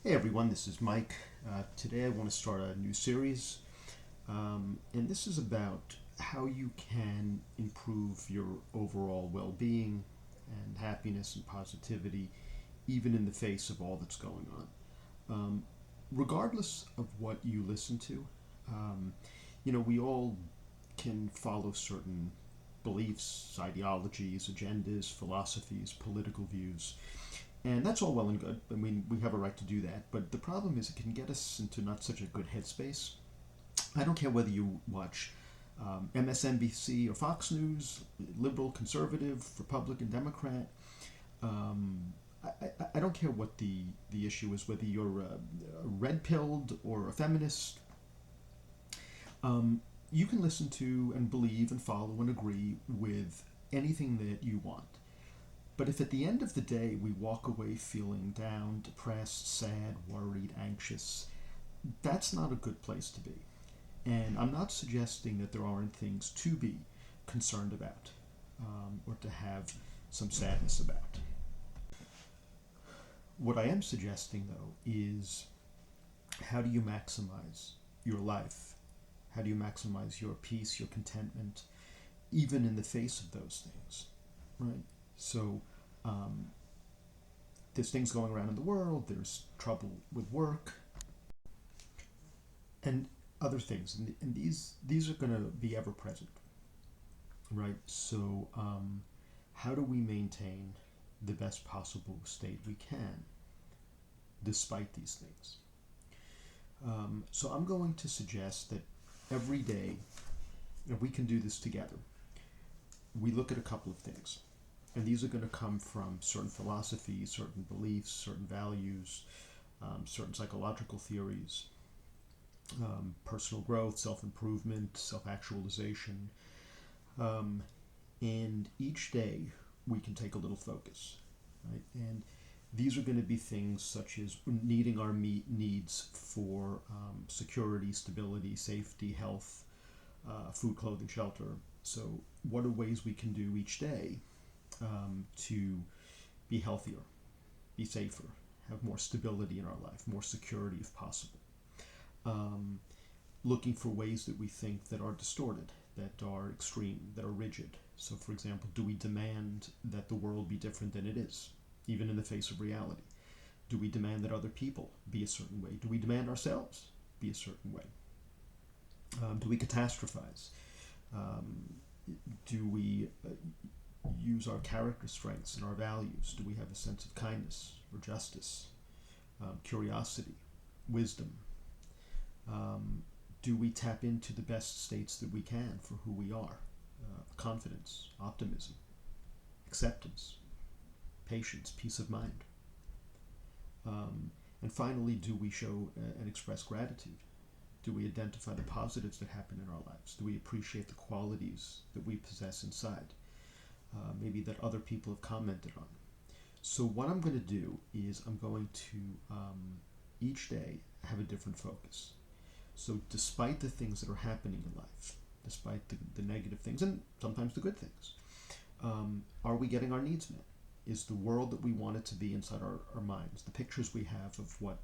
Hey everyone, this is Mike. Today I want to start a new series, and this is about how you can improve your overall well being and happiness and positivity, even in the face of all that's going on. Um, Regardless of what you listen to, um, we all can follow certain beliefs, ideologies, agendas, philosophies, political views. And that's all well and good. I mean, we have a right to do that. But the problem is, it can get us into not such a good headspace. I don't care whether you watch MSNBC or Fox News, liberal, conservative, Republican, Democrat. Um, I don't care what the issue is, whether you're a red pilled or a feminist. Um, you can listen to and believe and follow and agree with anything that you want. But if at the end of the day we walk away feeling down, depressed, sad, worried, anxious, that's not a good place to be. And I'm not suggesting that there aren't things to be concerned about, or to have some sadness about. What I am suggesting, though, is how do you maximize your life? How do you maximize your peace, your contentment, even in the face of those things, right? So, um, there's things going around in the world, there's trouble with work, and other things. And these are going to be ever present, right? So, how do we maintain the best possible state we can despite these things? So, I'm going to suggest that every day, if we can do this together, we look at a couple of things. And these are going to come from certain philosophies, certain beliefs, certain values, certain psychological theories, personal growth, self improvement, self actualization. Um, and each day we can take a little focus, right? And these are going to be things such as needing our needs for security, stability, safety, health, food, clothing, shelter. So, what are ways we can do each day to be healthier, be safer, have more stability in our life, more security if possible? Um, Looking for ways that we think that are distorted, that are extreme, that are rigid. So, for example, do we demand that the world be different than it is, even in the face of reality? Do we demand that other people be a certain way? Do we demand ourselves be a certain way? Do we catastrophize? Um, do we use our character strengths and our values? Do we have a sense of kindness or justice, curiosity, wisdom? Um, do we tap into the best states that we can for who we are? Confidence, optimism, acceptance, patience, peace of mind. And finally, do we show and express gratitude? Do we identify the positives that happen in our lives? Do we appreciate the qualities that we possess inside? Maybe that other people have commented on. So, what I'm going to do is I'm going to each day have a different focus. So, despite the things that are happening in life, despite the negative things and sometimes the good things, are we getting our needs met? Is the world that we want it to be inside our minds, the pictures we have of what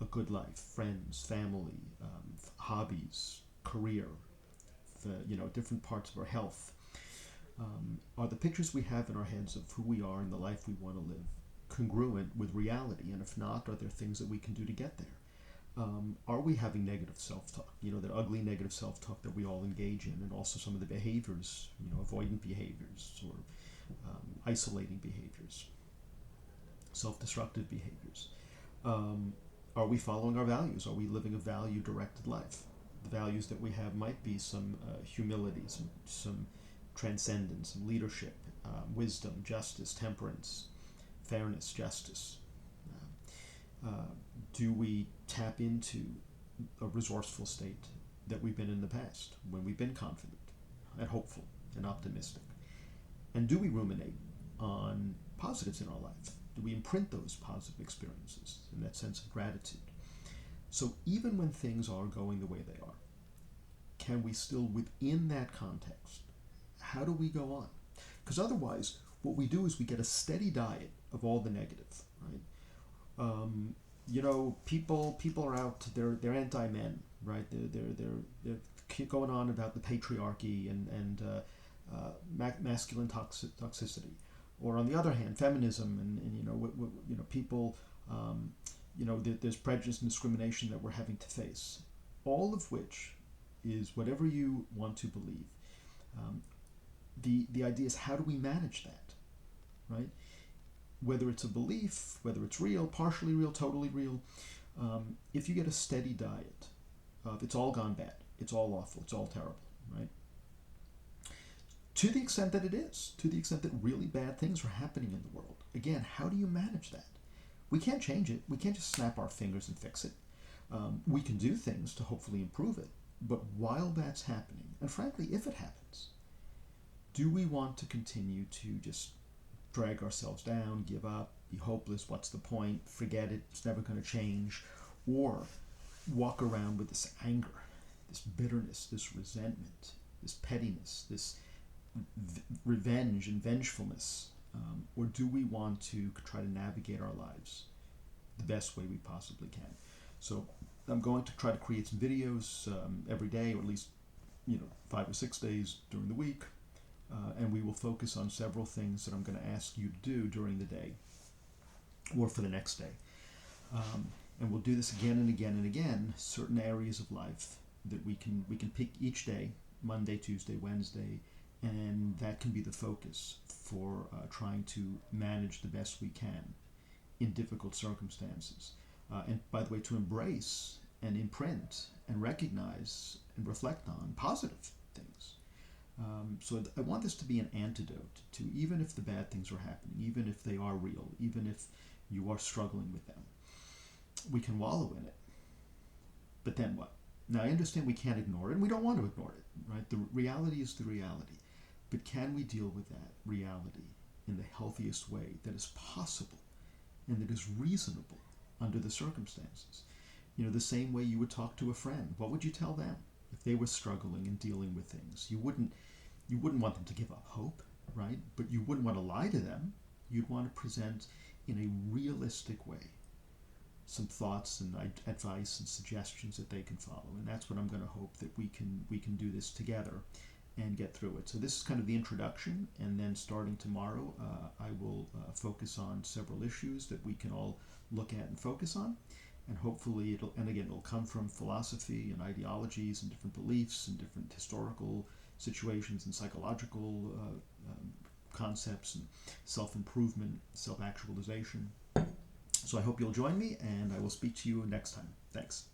a good life, friends, family, hobbies, career, different parts of our health, are the pictures we have in our heads of who we are and the life we want to live congruent with reality? And if not, are there things that we can do to get there? Are we having negative self-talk? That ugly negative self-talk that we all engage in, and also some of the behaviors, avoidant behaviors or isolating behaviors, self-destructive behaviors. Um, are we following our values? Are we living a value-directed life? The values that we have might be some humility, some transcendence, some leadership, wisdom, justice, temperance, fairness, justice. Do we tap into a resourceful state that we've been in the past when we've been confident and hopeful and optimistic? And do we ruminate on positives in our life? Do we imprint those positive experiences and that sense of gratitude? So even when things are going the way they are, can we still, within that context, how do we go on? Because otherwise, what we do is we get a steady diet of all the negative, right? people are out. They're anti-men, right? They're keep going on about the patriarchy and masculine toxicity, or on the other hand, feminism and people. There's prejudice and discrimination that we're having to face, all of which is whatever you want to believe. Um, the idea is, how do we manage that, right? Whether it's a belief, whether it's real, partially real, totally real, if you get a steady diet of it's all gone bad, it's all awful, it's all terrible, right? To the extent that it is, to the extent that really bad things are happening in the world, again, how do you manage that? We can't change it. We can't just snap our fingers and fix it. We can do things to hopefully improve it. But while that's happening, and frankly, if it happens, do we want to continue to just drag ourselves down, give up, be hopeless, what's the point, forget it, it's never going to change, or walk around with this anger, this bitterness, this resentment, this pettiness, this revenge and vengefulness, or do we want to try to navigate our lives the best way we possibly can? So I'm going to try to create some videos every day, or at least 5 or 6 days during the week, and we will focus on several things that I'm going to ask you to do during the day or for the next day. And we'll do this again and again and again, certain areas of life that we can pick each day, Monday, Tuesday, Wednesday, and that can be the focus for trying to manage the best we can in difficult circumstances. And by the way, to embrace and imprint and recognize and reflect on positive things. So I want this to be an antidote to, even if the bad things are happening, even if they are real, even if you are struggling with them, we can wallow in it. But then what? Now, I understand we can't ignore it, and we don't want to ignore it, right? The reality is the reality. But can we deal with that reality in the healthiest way that is possible and that is reasonable under the circumstances? The same way you would talk to a friend. What would you tell them if they were struggling and dealing with things? You wouldn't want them to give up hope, right? But you wouldn't want to lie to them. You'd want to present in a realistic way some thoughts and advice and suggestions that they can follow. And that's what I'm going to hope that we can do this together and get through it. So this is kind of the introduction, and then starting tomorrow, I will focus on several issues that we can all look at and focus on. And hopefully it'll come from philosophy and ideologies and different beliefs and different historical situations and psychological concepts and self-improvement, self-actualization. So I hope you'll join me, and I will speak to you next time. Thanks.